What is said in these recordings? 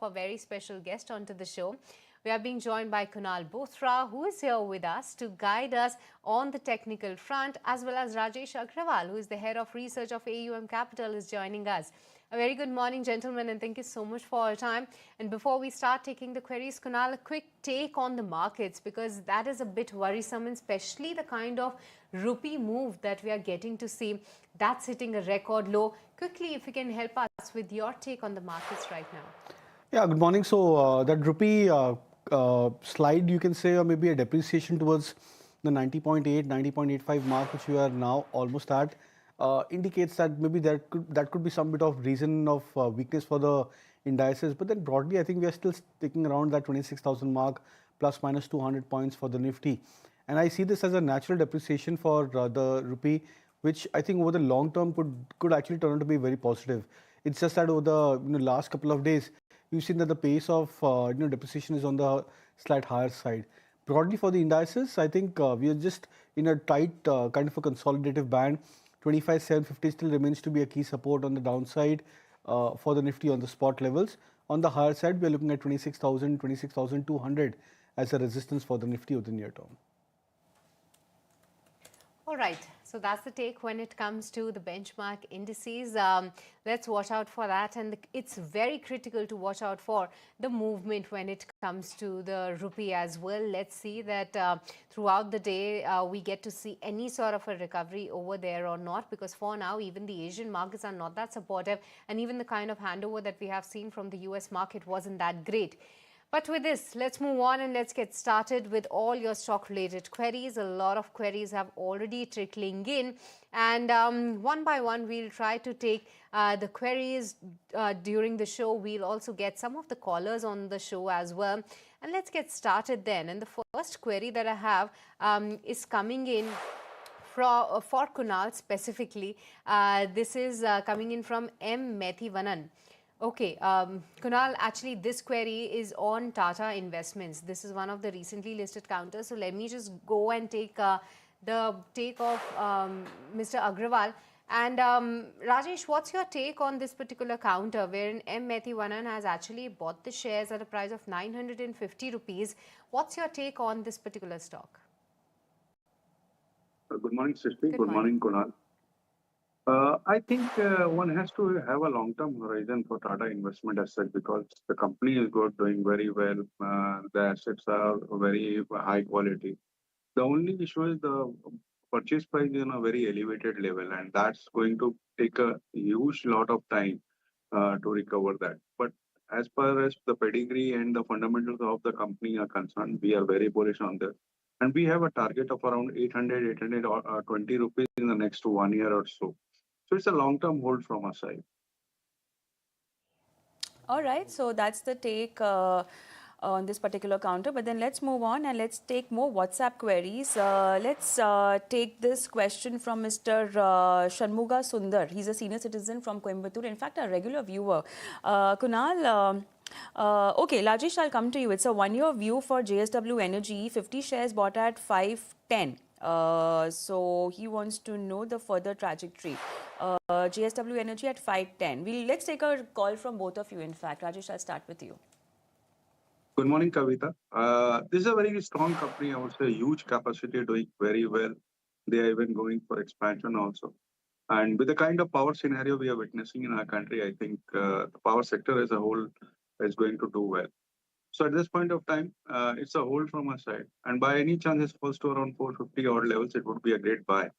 a very special guest onto the show. We are being joined by Kunal Bothra, who is here with us to guide us on the technical front, as well as Rajesh Agarwal, who is the head of research of AUM Capital, is joining us. A very good morning, gentlemen, and thank you so much for your time. And before we start taking the queries, Kunal, a quick take on the markets, because that is a bit worrisome, especially the kind of rupee move that we are getting to see. That's hitting a record low. Quickly, if you can help us with your take on the markets right now. Yeah, good morning. So that rupee slide, you can say, or maybe a depreciation towards the 90.8, 90.85 mark, which we are now almost at, indicates that maybe that could be some bit of reason of weakness for the indices. But then broadly, I think we are still sticking around that 26,000 mark, plus minus 200 points for the Nifty. And I see this as a natural depreciation for the rupee, which I think over the long term could actually turn out to be very positive. It's just that over the last couple of days, you've seen that the pace of depreciation is on the slight higher side. Broadly for the indices, I think we are just in a tight kind of a consolidative band. 25,750 still remains to be a key support on the downside for the Nifty on the spot levels. On the higher side, we are looking at 26,000, 26,200 as a resistance for the Nifty over the near term. All right, so that's the take when it comes to the benchmark indices. Let's watch out for that, and it's very critical to watch out for the movement when it comes to the rupee as well. Let's see that throughout the day we get to see any sort of a recovery over there or not, because for now even the Asian markets are not that supportive, and even the kind of handover that we have seen from the US market wasn't that great. But with this, let's move on and let's get started with all your stock-related queries. A lot of queries have already trickling in, and one by one, we'll try to take the queries during the show. We'll also get some of the callers on the show as well. And let's get started then. And the first query that I have is coming in for Kunal specifically. This is coming in from M. Methivanan. Okay, Kunal, actually this query is on Tata Investments. This is one of the recently listed counters. So let me just go and take the take of Mr. Agarwal. And Rajesh, what's your take on this particular counter wherein M. Methivanan has actually bought the shares at a price of 950 rupees? What's your take on this particular stock? Good morning, Srishti. Good morning, Kunal. I think one has to have a long-term horizon for Tata Investment as such, because the company is good, doing very well. The assets are very high quality. The only issue is the purchase price is on a very elevated level, and that's going to take a huge lot of time to recover that. But as far as the pedigree and the fundamentals of the company are concerned, we are very bullish on this. And we have a target of around 800, 820 rupees in the next 1 year or so. So it's a long-term hold from our side. All right, so that's the take on this particular counter. But then let's move on and let's take more WhatsApp queries. Let's take this question from Mr. Shanmuga Sundar. He's a senior citizen from Coimbatore, in fact, a regular viewer. Kunal, okay, Rajesh, I'll come to you. It's a one-year view for JSW Energy, 50 shares bought at 510. So he wants to know the further trajectory. JSW Energy at 510. Let's take a call from both of you. In fact, Rajesh, I'll start with you. Good morning, Kavita. This is a very strong company. I would say huge capacity, doing very well. They are even going for expansion also. And with the kind of power scenario we are witnessing in our country, I think the power sector as a whole is going to do well. So at this point of time, it's a hold from our side. And by any chance it falls to around 450 odd levels, it would be a great buy.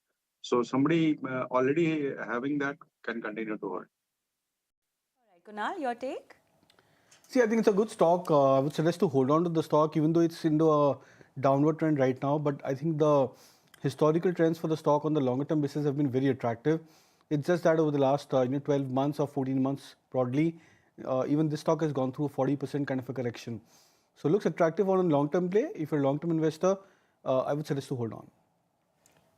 So somebody already having that can continue to hold. All right, Kunal, your take? See, I think it's a good stock. I would suggest to hold on to the stock, even though it's into a downward trend right now. But I think the historical trends for the stock on the longer term basis have been very attractive. It's just that over the last 12 months or 14 months broadly, even this stock has gone through a 40% kind of a correction. So it looks attractive on a long-term play. If you're a long-term investor, I would suggest to hold on.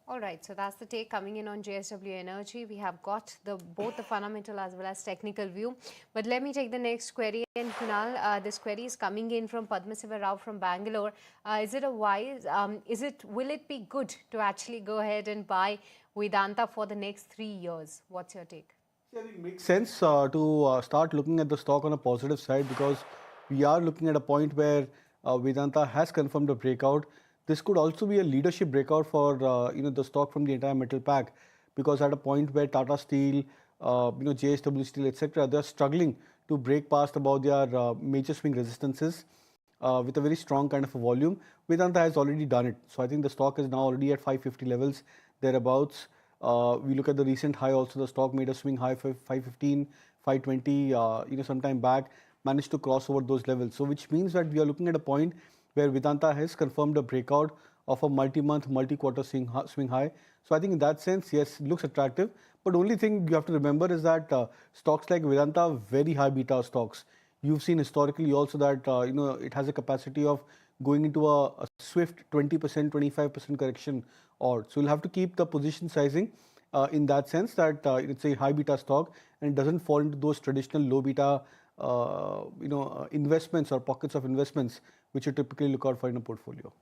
All right, so that's the take coming in on JSW Energy. We have got both the fundamental as well as technical view. But let me take the next query. And Kunal, this query is coming in from Padmasiva Rao from Bangalore. Will it be good to actually go ahead and buy Vedanta for the next 3 years? What's your take? I think it makes sense to start looking at the stock on a positive side because we are looking at a point where Vedanta has confirmed a breakout. This could also be a leadership breakout for the stock from the entire metal pack because at a point where Tata Steel, JSW Steel, etc., they are struggling to break past about their major swing resistances with a very strong kind of a volume. Vedanta has already done it. So I think the stock is now already at 550 levels, thereabouts. We look at the recent high also, the stock made a swing high for 515, 520, sometime back, managed to cross over those levels. So which means that we are looking at a point where Vedanta has confirmed a breakout of a multi-month, multi-quarter swing high. So I think in that sense, yes, it looks attractive. But only thing you have to remember is that stocks like Vedanta are very high beta stocks. You've seen historically also that it has a capacity of going into a swift 20%, 25% correction. Or so you'll have to keep the position sizing in that sense that it's a high beta stock and it doesn't fall into those traditional low beta investments or pockets of investments which you typically look out for in a portfolio.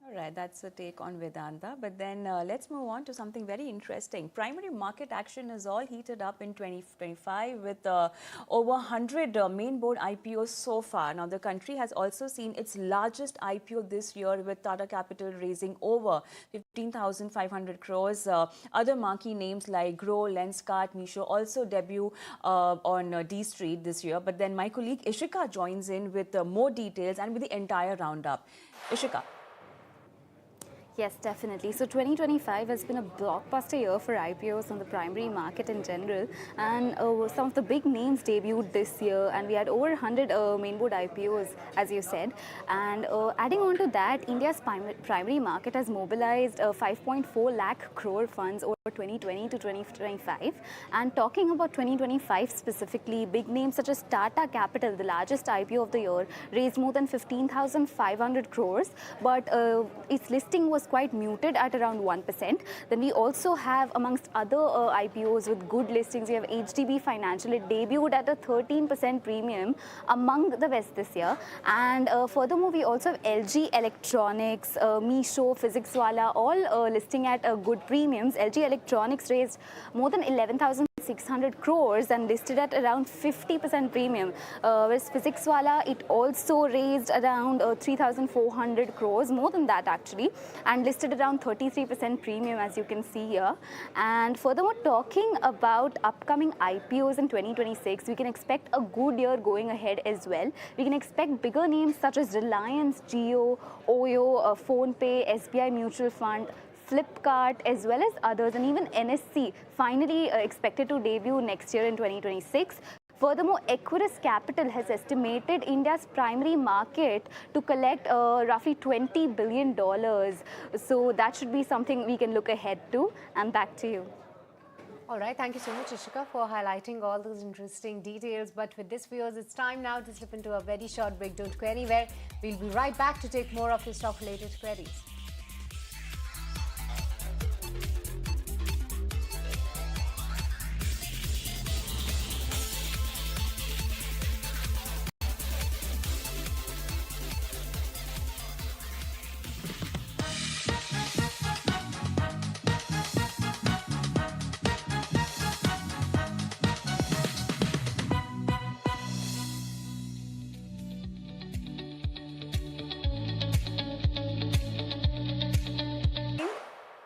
All right, that's a take on Vedanta. But then let's move on to something very interesting. Primary market action is all heated up in 2025 with over 100 main board IPOs so far. Now, the country has also seen its largest IPO this year with Tata Capital raising over 15,500 crores. Other marquee names like Grow, Lenskart, Misho also debut on D Street this year. But then my colleague Ishika joins in with more details and with the entire roundup. Ishika. Yes, definitely. So 2025 has been a blockbuster year for IPOs on the primary market in general, and some of the big names debuted this year, and we had over 100 mainboard IPOs, as you said. And adding on to that, India's primary market has mobilized 5.4 lakh crore funds over 2020 to 2025. And talking about 2025 specifically, big names such as Tata Capital, the largest IPO of the year, raised more than 15,500 crores, but its listing was quite muted at around 1%. Then we also have, amongst other IPOs with good listings, we have HDB Financial. It debuted at a 13% premium among the best this year. And furthermore, we also have LG Electronics, Misho, Physicswala, all listing at good premiums. LG Electronics raised more than 11,600 crores and listed at around 50% premium. Whereas Physicswala, it also raised around 3,400 crores, more than that actually, and listed around 33% premium, as you can see here. And furthermore, talking about upcoming IPOs in 2026, we can expect a good year going ahead as well. We can expect bigger names such as Reliance, Jio, Oyo, PhonePe, SBI Mutual Fund, Flipkart, as well as others, and even NSC finally expected to debut next year in 2026. Furthermore, Equirus Capital has estimated India's primary market to collect roughly $20 billion. So that should be something we can look ahead to. And back to you. All right, thank you so much, Ishika, for highlighting all those interesting details. But with this, viewers, it's time now to slip into a very short break. Don't query anywhere. We'll be right back to take more of your stock-related queries.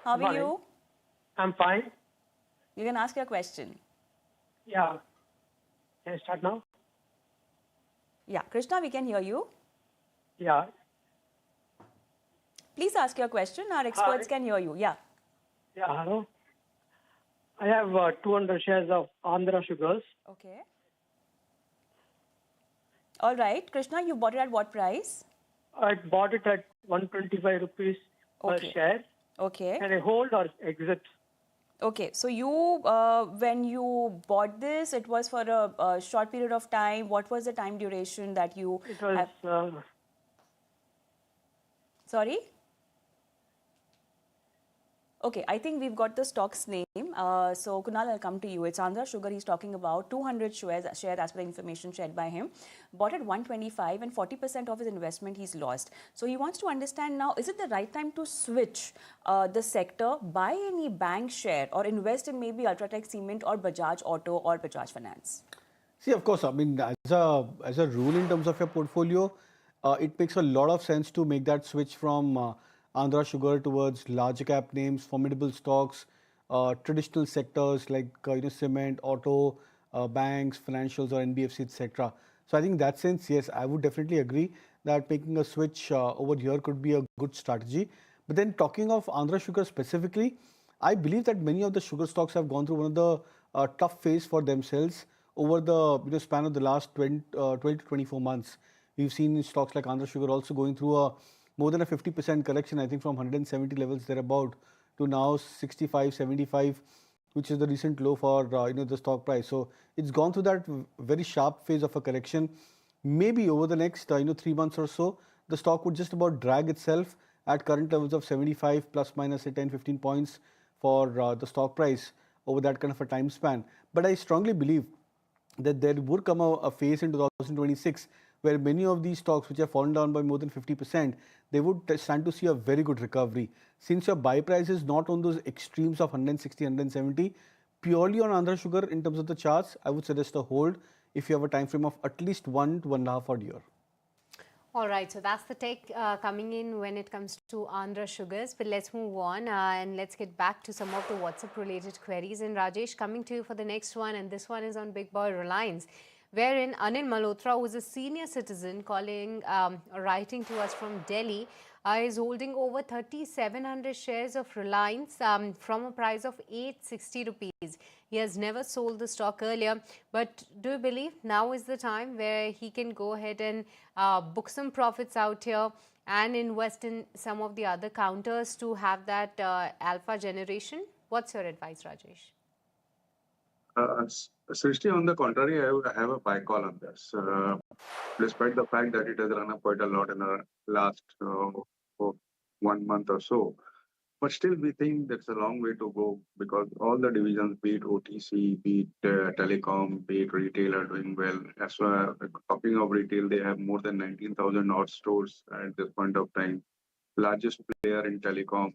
How are Morning. you? I'm fine. You can ask your question. Yeah. Can I start now? Yeah, Krishna, we can hear you. Yeah. Please ask your question. Our experts Hi. can hear you. Yeah. Yeah. Hello. I have 200 shares of Andhra Sugars. Okay. All right. Krishna, you bought it at what price? I bought it at 125 rupees per Okay. share. Okay. Can I hold or exit? Okay. So you, when you bought this, it was for a short period of time. What was the time duration that you It was have? Sorry? Okay, I think we've got the stock's name. So Kunal, I'll come to you. It's Andhra Sugar. He's talking about 200 shares as per the information shared by him. Bought at 125 and 40% of his investment he's lost. So he wants to understand now, is it the right time to switch the sector, buy any bank share or invest in maybe Ultratech Cement or Bajaj Auto or Bajaj Finance? See, of course, I mean, as a rule in terms of your portfolio, it makes a lot of sense to make that switch from Andhra Sugar towards large cap names, formidable stocks, traditional sectors like cement, auto, banks, financials, or NBFC, etc. So I think in that sense, yes, I would definitely agree that making a switch over here could be a good strategy. But then talking of Andhra Sugar specifically, I believe that many of the sugar stocks have gone through one of the tough phase for themselves over the span of the last 12 to 24 months. We've seen stocks like Andhra Sugar also going through a more than a 50% correction, I think from 170 levels thereabout to now 65, 75, which is the recent low for the stock price. So it's gone through that very sharp phase of a correction. Maybe over the next 3 months or so, the stock would just about drag itself at current levels of 75 plus minus say 10, 15 points for the stock price over that kind of a time span. But I strongly believe that there would come a phase in 2026 where many of these stocks which have fallen down by more than 50%, they would stand to see a very good recovery. Since your buy price is not on those extremes of 160, 170, purely on Andhra Sugar in terms of the charts, I would suggest a hold if you have a time frame of at least 1 to 1.5 odd year. All right, so that's the take coming in when it comes to Andhra Sugars. But let's move on and let's get back to some of the WhatsApp related queries. And Rajesh, coming to you for the next one, and this one is on Big Boy Reliance, wherein Anil Malhotra, who is a senior citizen writing to us from Delhi, is holding over 3,700 shares of Reliance from a price of 860 rupees. He has never sold the stock earlier, but do you believe now is the time where he can go ahead and book some profits out here and invest in some of the other counters to have that alpha generation? What's your advice, Rajesh? Srishti, on the contrary, I have a buy call on this. Despite the fact that it has run up quite a lot in the last 1 month or so. But still, we think that's a long way to go because all the divisions, be it OTC, be it telecom, be it retail, are doing well. As well, talking of retail, they have more than 19,000 odd stores at this point of time. Largest player in telecom.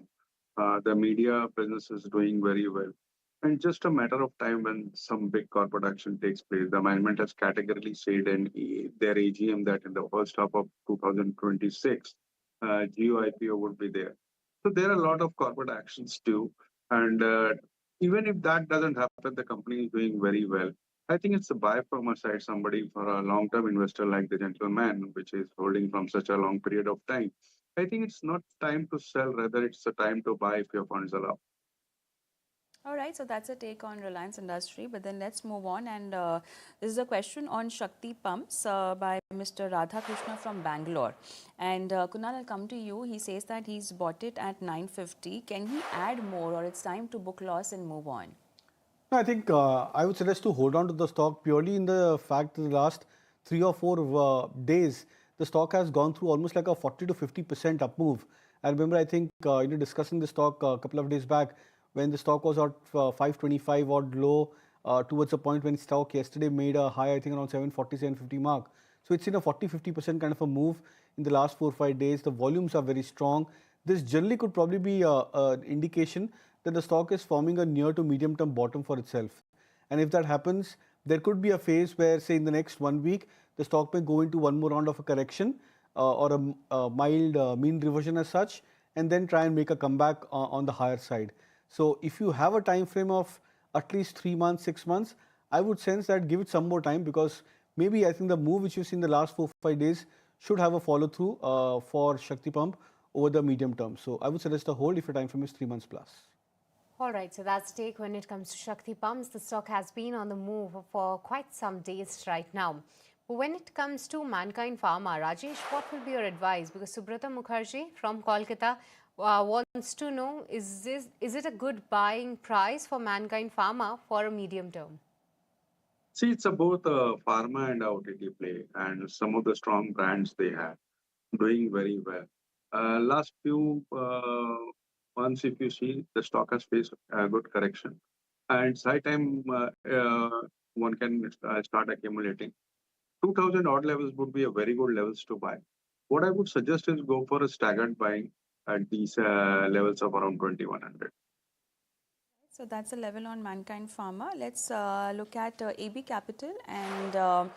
The media business is doing very well. And just a matter of time when some big corporate action takes place. The management has categorically said in their AGM that in the first half of 2026, Geo IPO would be there. So there are a lot of corporate actions too. And even if that doesn't happen, the company is doing very well. I think it's a buy from a side, somebody for a long-term investor like the gentleman, which is holding from such a long period of time. I think it's not time to sell, rather it's a time to buy if your funds allow. All right, so that's a take on Reliance Industry. But then let's move on. And this is a question on Shakti Pumps by Mr. Radhakrishna from Bangalore. And Kunal, I'll come to you. He says that he's bought it at 950. Can he add more, or it's time to book loss and move on? No, I think I would suggest to hold on to the stock purely in the fact that the last 3 or 4 days, the stock has gone through almost like a 40 to 50% up move. I remember, I think, discussing the stock a couple of days back when the stock was at 525 odd low towards the point when stock yesterday made a high, I think around 740, 750 mark. So it's in a 40, 50% kind of a move in the last 4 or 5 days. The volumes are very strong. This generally could probably be an indication that the stock is forming a near to medium term bottom for itself. And if that happens, there could be a phase where, say, in the next 1 week, the stock may go into one more round of a correction or a mild mean reversion as such, and then try and make a comeback on the higher side. So if you have a time frame of at least 3 months, 6 months, I would sense that give it some more time, because maybe I think the move which you've seen in the last 4 or 5 days should have a follow through for Shakti Pump over the medium term. So I would suggest a hold if your time frame is 3 months plus. All right, so that's the take when it comes to Shakti Pumps. The stock has been on the move for quite some days right now. But when it comes to Mankind Pharma, Rajesh, what will be your advice? Because Subrata Mukherjee from Kolkata wants to know, is it a good buying price for Mankind Pharma for a medium term? See, it's both a pharma and a OTT play, and some of the strong brands they have doing very well. Last few once if you see the stock has faced a good correction, and side time one can start accumulating. 2000 odd levels would be a very good levels to buy. What I would suggest is go for a staggered buying at these levels of around 2100. So that's the level on Mankind Pharma. Let's look at AB Capital, and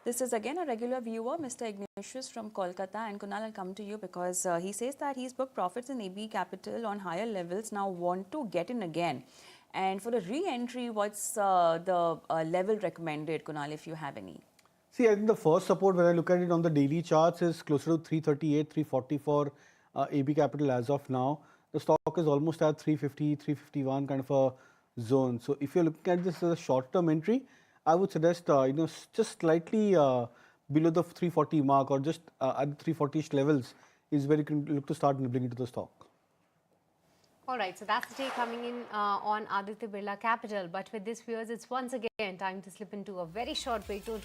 this is again a regular viewer, Mr. Ignatius from Kolkata. And Kunal, I'll come to you because he says that he's booked profits in AB Capital on higher levels, now want to get in again. And for a re-entry, what's the level recommended, Kunal, if you have any? See, I think the first support when I look at it on the daily charts is closer to 338, 340 for AB Capital as of now. The stock is almost at 350, 351 kind of a zone. So if you're looking at this as a short-term entry, I would suggest just slightly below the 340 mark or just at the 340ish levels is where you can look to start nibbling into the stock. All right, so that's the take coming in on Aditya Birla Capital. But with this, viewers, it's once again time to slip into a very short break. Don't